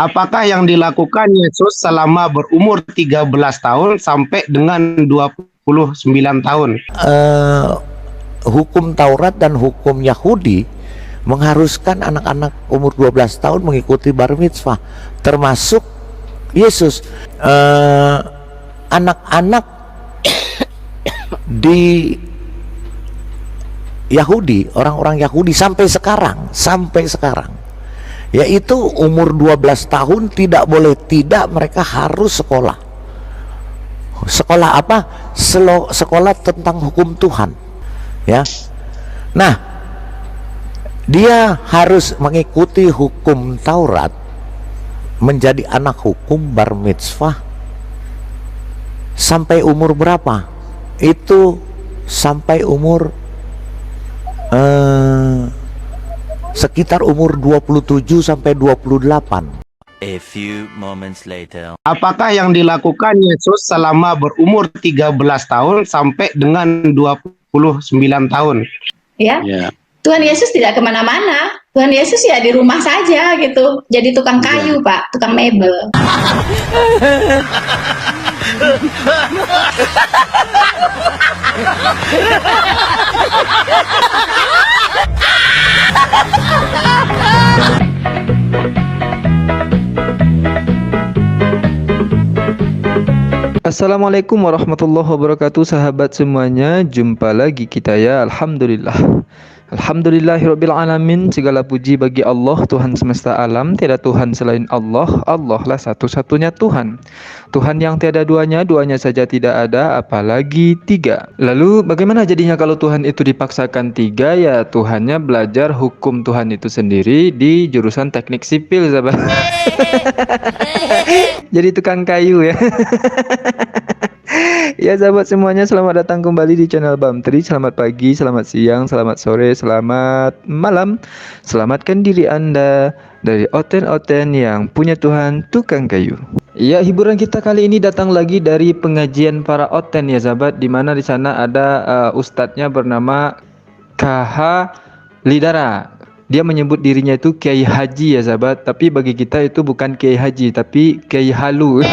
Apakah yang dilakukan Yesus selama berumur 13 tahun sampai dengan 29 tahun? Hukum Taurat dan hukum Yahudi mengharuskan anak-anak umur 12 tahun mengikuti bar mitzvah, termasuk Yesus. Anak-anak di Yahudi, orang-orang Yahudi sampai sekarang, yaitu umur 12 tahun tidak boleh tidak, mereka harus sekolah. Sekolah apa? Sekolah tentang hukum Tuhan, ya. Nah, dia harus mengikuti hukum Taurat, menjadi anak hukum bar mitzvah sampai umur berapa? Itu sampai umur sekitar umur 27 sampai 28. A few moments later. Apakah yang dilakukan Yesus selama berumur 13 tahun sampai dengan 29 tahun? Ya. Tuhan Yesus tidak kemana-mana. Tuhan Yesus ya di rumah saja gitu. Jadi tukang kayu, Pak, tukang mebel. Assalamualaikum warahmatullahi wabarakatuh, sahabat semuanya. Jumpa lagi kita ya. Alhamdulillahirabbil alamin. Segala puji bagi Allah, Tuhan semesta alam. Tiada Tuhan selain Allah. Allah lah satu-satunya Tuhan. Tuhan yang tiada duanya, duanya saja tidak ada, apalagi tiga. Lalu bagaimana jadinya kalau Tuhan itu dipaksakan tiga? Ya Tuhannya belajar hukum Tuhan itu sendiri di jurusan teknik sipil, sahabat. Jadi tukang kayu ya. Ya sahabat semuanya, selamat datang kembali di channel Bamtri. Selamat pagi, selamat siang, selamat sore, selamat malam. Selamatkan diri Anda dari oten-oten yang punya Tuhan tukang kayu. Ya, hiburan kita kali ini datang lagi dari pengajian para oten ya sahabat, di mana di sana ada ustadznya bernama KH Lidara. Dia menyebut dirinya itu Kiai Haji ya sahabat, tapi bagi kita itu bukan Kiai Haji tapi Kiai Halu.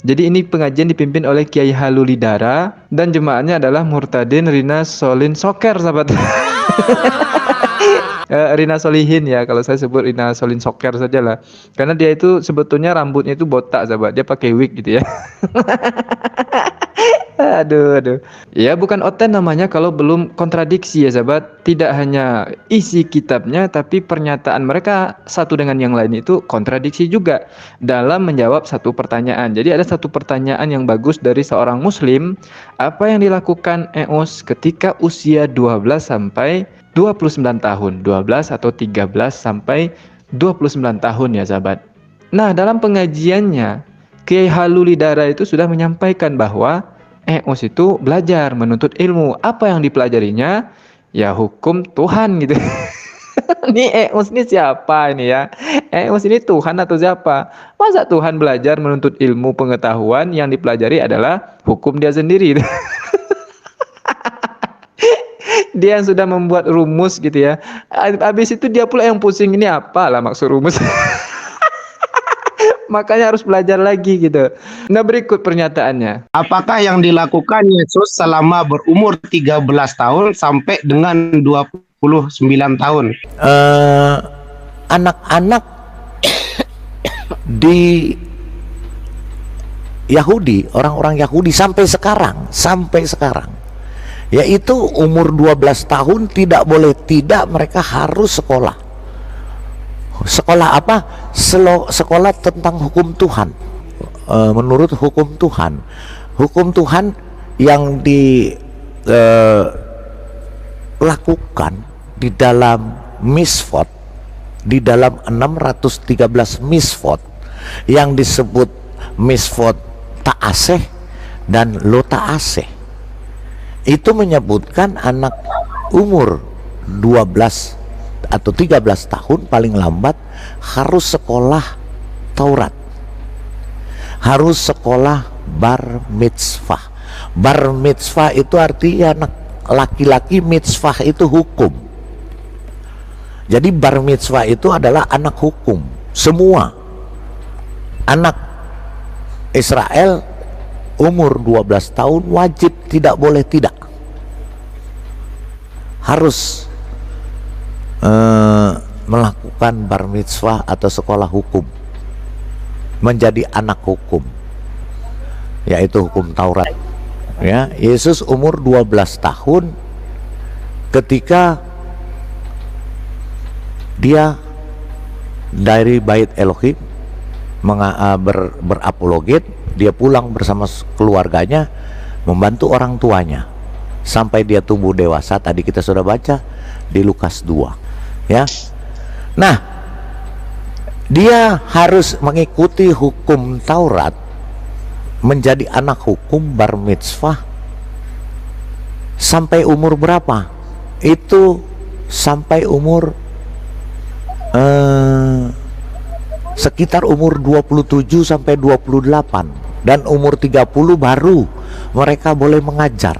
Jadi ini pengajian dipimpin oleh Kiai Halu Lidara dan jemaahnya adalah Murtadin Rina Solin Soker, sahabat. Rina Solihin ya, kalau saya sebut Rina Solin Soker saja lah, karena dia itu sebetulnya rambutnya itu botak, sahabat. Dia pakai wig gitu ya. Aduh. Ya bukan oten namanya kalau belum kontradiksi ya sahabat. Tidak hanya isi kitabnya, tapi pernyataan mereka satu dengan yang lain itu kontradiksi juga dalam menjawab satu pertanyaan. Jadi ada satu pertanyaan yang bagus dari seorang muslim. Apa yang dilakukan Eos ketika usia 12 sampai 29 tahun? 12 atau 13 sampai 29 tahun ya sahabat. Nah, dalam pengajiannya Kiai Halu Lidara itu sudah menyampaikan bahwa Eos itu belajar menuntut ilmu. Apa yang dipelajarinya? Ya hukum Tuhan gitu. Ini Eos ini siapa ini ya? Eos ini Tuhan atau siapa? Masa Tuhan belajar menuntut ilmu pengetahuan, yang dipelajari adalah hukum dia sendiri. Dia yang sudah membuat rumus gitu ya. Habis itu dia pula yang pusing, ini apalah maksud rumus. Makanya harus belajar lagi gitu. Nah, berikut pernyataannya. Apakah yang dilakukan Yesus selama berumur 13 tahun sampai dengan 29 tahun? Anak-anak di Yahudi, orang-orang Yahudi sampai sekarang, yaitu umur 12 tahun tidak boleh tidak, mereka harus sekolah. Sekolah apa? Sekolah tentang hukum Tuhan. Menurut hukum Tuhan yang dilakukan di dalam misvot, di dalam 613 misvot yang disebut misvot ta'aseh dan lo ta'aseh, itu menyebutkan anak umur 12 atau 13 tahun paling lambat harus sekolah Taurat, harus sekolah bar mitzvah. Bar mitzvah itu artinya anak laki-laki, mitzvah itu hukum. Jadi bar mitzvah itu adalah anak hukum. Semua anak Israel umur 12 tahun wajib, tidak boleh tidak. Harus melakukan bar mitzvah atau sekolah hukum, menjadi anak hukum, yaitu hukum Taurat. Ya, Yesus umur 12 tahun ketika dia dari Bait Elohim berapologet, dia pulang bersama keluarganya membantu orang tuanya sampai dia tumbuh dewasa. Tadi kita sudah baca di Lukas 2, ya. Nah, dia harus mengikuti hukum Taurat, menjadi anak hukum bar mitzvah sampai umur berapa? Itu sampai umur sekitar umur 27 sampai 28, dan umur 30 baru mereka boleh mengajar.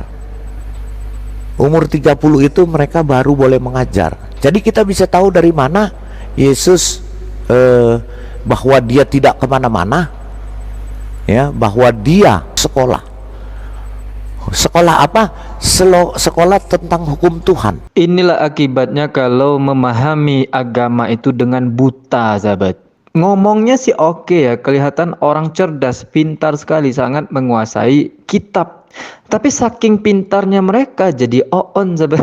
Umur 30 itu mereka baru boleh mengajar. Jadi kita bisa tahu dari mana Yesus bahwa dia tidak kemana-mana, ya, bahwa dia sekolah. Sekolah apa? Sekolah tentang hukum Tuhan. Inilah akibatnya kalau memahami agama itu dengan buta, sahabat. Ngomongnya sih oke ya, kelihatan orang cerdas, pintar sekali, sangat menguasai kitab. Tapi saking pintarnya mereka jadi oon, sahabat.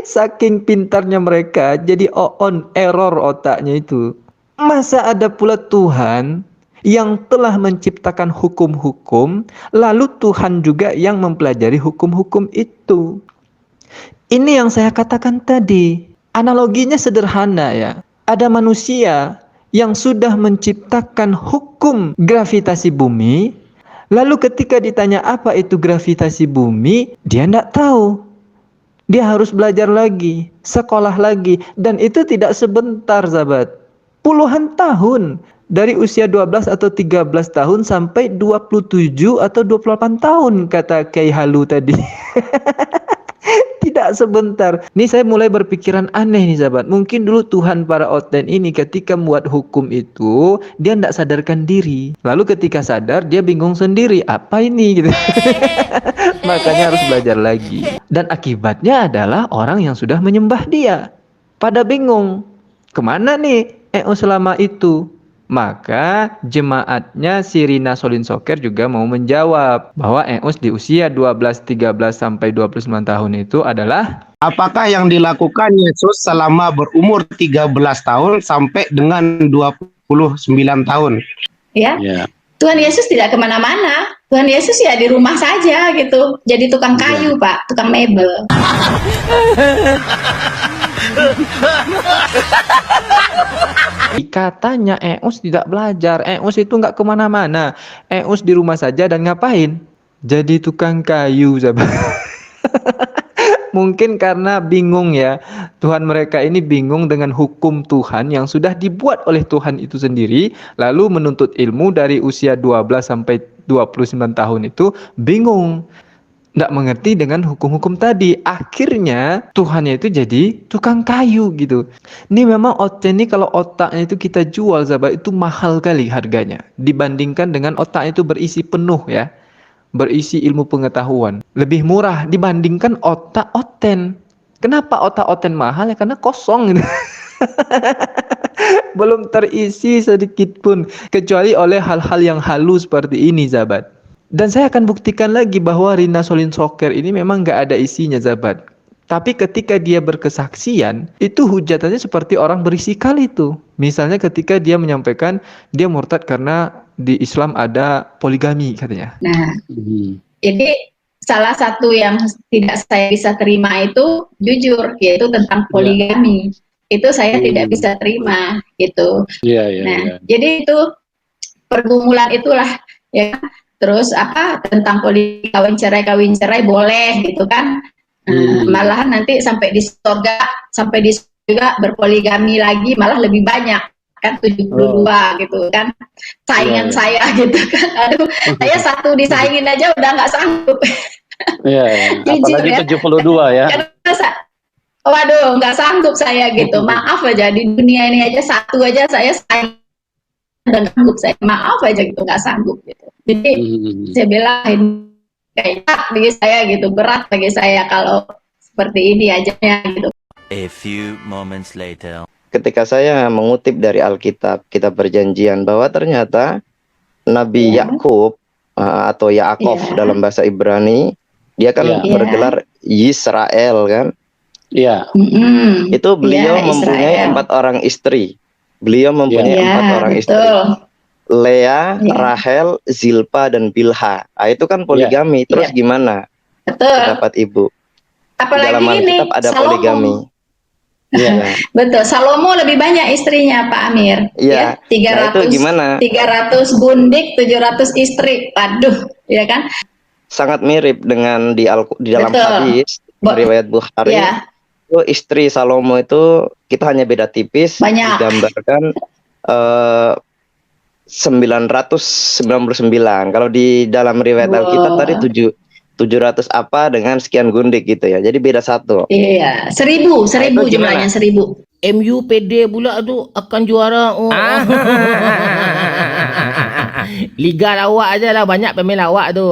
Saking pintarnya mereka jadi oon, error otaknya itu. Masa ada pula Tuhan yang telah menciptakan hukum-hukum, lalu Tuhan juga yang mempelajari hukum-hukum itu. Ini yang saya katakan tadi. Analoginya sederhana ya. Ada manusia yang sudah menciptakan hukum gravitasi bumi, lalu ketika ditanya apa itu gravitasi bumi, dia tidak tahu. Dia harus belajar lagi, sekolah lagi, dan itu tidak sebentar, sahabat. Puluhan tahun. Dari usia 12 atau 13 tahun sampai 27 atau 28 tahun, kata Kiai Halu tadi. Tidak sebentar. Ini saya mulai berpikiran aneh nih, sahabat. Mungkin dulu Tuhan para oten ini ketika membuat hukum itu, dia tidak sadarkan diri. Lalu ketika sadar, dia bingung sendiri. Apa ini? Gitu. Makanya harus belajar lagi. Dan akibatnya adalah orang yang sudah menyembah dia pada bingung. Kemana nih selama itu? Maka jemaatnya Sirina Solin Soker juga mau menjawab bahwa Eus di usia 12, 13 sampai 29 tahun itu adalah apakah yang dilakukan Yesus selama berumur 13 tahun sampai dengan 29 tahun? Ya. Ya. Tuhan Yesus tidak kemana-mana. Tuhan Yesus ya di rumah saja gitu. Jadi tukang kayu, Pak, tukang mebel. Katanya Eus tidak belajar, Eus itu nggak kemana-mana, Eus di rumah saja dan ngapain? Jadi tukang kayu, sahabat. Mungkin karena bingung ya, Tuhan mereka ini bingung dengan hukum Tuhan yang sudah dibuat oleh Tuhan itu sendiri, lalu menuntut ilmu dari usia 12 sampai 29 tahun itu bingung. Nggak mengerti dengan hukum-hukum tadi. Akhirnya Tuhannya itu jadi tukang kayu gitu. Ini memang otak ini kalau otaknya itu kita jual, sahabat, itu mahal kali harganya dibandingkan dengan otak itu berisi penuh ya, berisi ilmu pengetahuan. Lebih murah dibandingkan otak oten. Kenapa otak oten mahal? Ya karena kosong gitu. Belum terisi sedikit pun kecuali oleh hal-hal yang halus seperti ini, sahabat. Dan saya akan buktikan lagi bahwa Rina Solin Soker ini memang nggak ada isinya, sahabat. Tapi ketika dia berkesaksian, itu hujatannya seperti orang berisi kali itu. Misalnya ketika dia menyampaikan dia murtad karena di Islam ada poligami katanya. Nah, jadi salah satu yang tidak saya bisa terima itu jujur, yaitu tentang poligami. Itu saya tidak bisa terima gitu. Jadi itu pergumulan itulah ya. Terus apa tentang kawin cerai boleh gitu kan. Malahan nanti sampai di surga juga berpoligami lagi malah lebih banyak kan 72 gitu kan. Saingan saya gitu kan. Aduh, saya satu disaingin aja udah nggak sanggup. Apalagi ya. 72 ya. waduh, nggak sanggup saya gitu. Maaf aja, di dunia ini aja satu aja saya sayang dan sanggup saya. Maaf aja gitu, nggak sanggup gitu. Jadi saya bilang kayak bagi saya gitu, berat bagi saya kalau seperti ini aja gitu. A few moments later. Ketika saya mengutip dari Alkitab, kitab perjanjian, bahwa ternyata Nabi Yakub atau Yaakov dalam bahasa Ibrani, dia kan bergelar Yisrael kan? Iya. Itu beliau mempunyai 4 orang istri. Beliau mempunyai 4 orang istri. Lea, Rahel, Zilpa, dan Bilha. Itu kan poligami. Terus gimana? Pendapat Ibu? Apalagi dalam Alkitab ada Salomo. poligami. Iya, betul. Salomo lebih banyak istrinya, Pak Amir. Iya. 300, itu gimana? 300 gundik, 700 istri. Waduh, ya kan? Sangat mirip dengan di dalam hadis riwayat Bukhari. Itu istri Salomo itu kita hanya beda tipis. Banyak. Digambarkan 999. Kalau di dalam riwayat Alkitab tadi 700 apa dengan sekian gundik gitu ya. Jadi beda 1. Iya, 1000 jumlahnya 1000. MU PD pula tu akan juara. Liga lawak aja lah, banyak pemain lawak tu.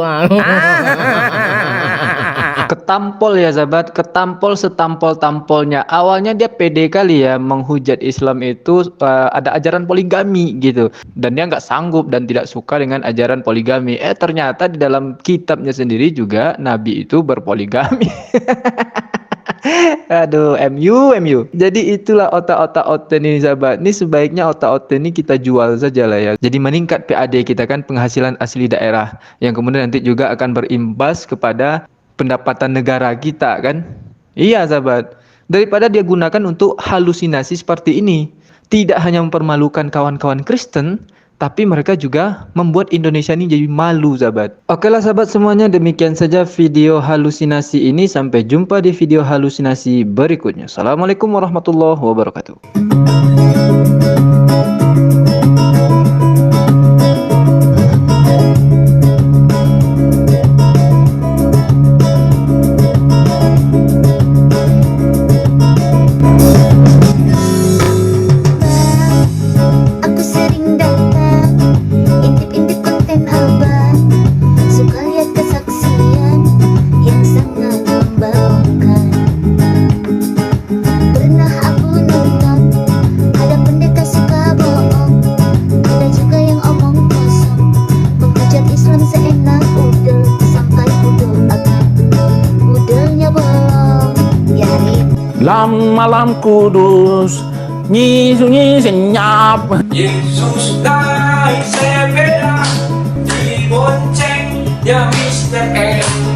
Ketampol ya sahabat, ketampol setampol-tampolnya. Awalnya dia pede kali ya menghujat Islam itu ada ajaran poligami gitu. Dan dia nggak sanggup dan tidak suka dengan ajaran poligami. Ternyata di dalam kitabnya sendiri juga Nabi itu berpoligami. Aduh, MU. Jadi itulah otak-otak Oten ini sahabat. Ini sebaiknya otak-oten ini kita jual saja lah ya. Jadi meningkat PAD kita kan, penghasilan asli daerah. Yang kemudian nanti juga akan berimbas kepada pendapatan negara kita kan. Iya sahabat. Daripada dia gunakan untuk halusinasi seperti ini. Tidak hanya mempermalukan kawan-kawan Kristen, tapi mereka juga membuat Indonesia ini jadi malu sahabat. Oke lah sahabat semuanya, demikian saja video halusinasi ini. Sampai jumpa di video halusinasi berikutnya. Assalamualaikum warahmatullahi wabarakatuh. Lam malam kudus, sunyi senyap. Yesus naik sepeda di bonceng ya Mr. M.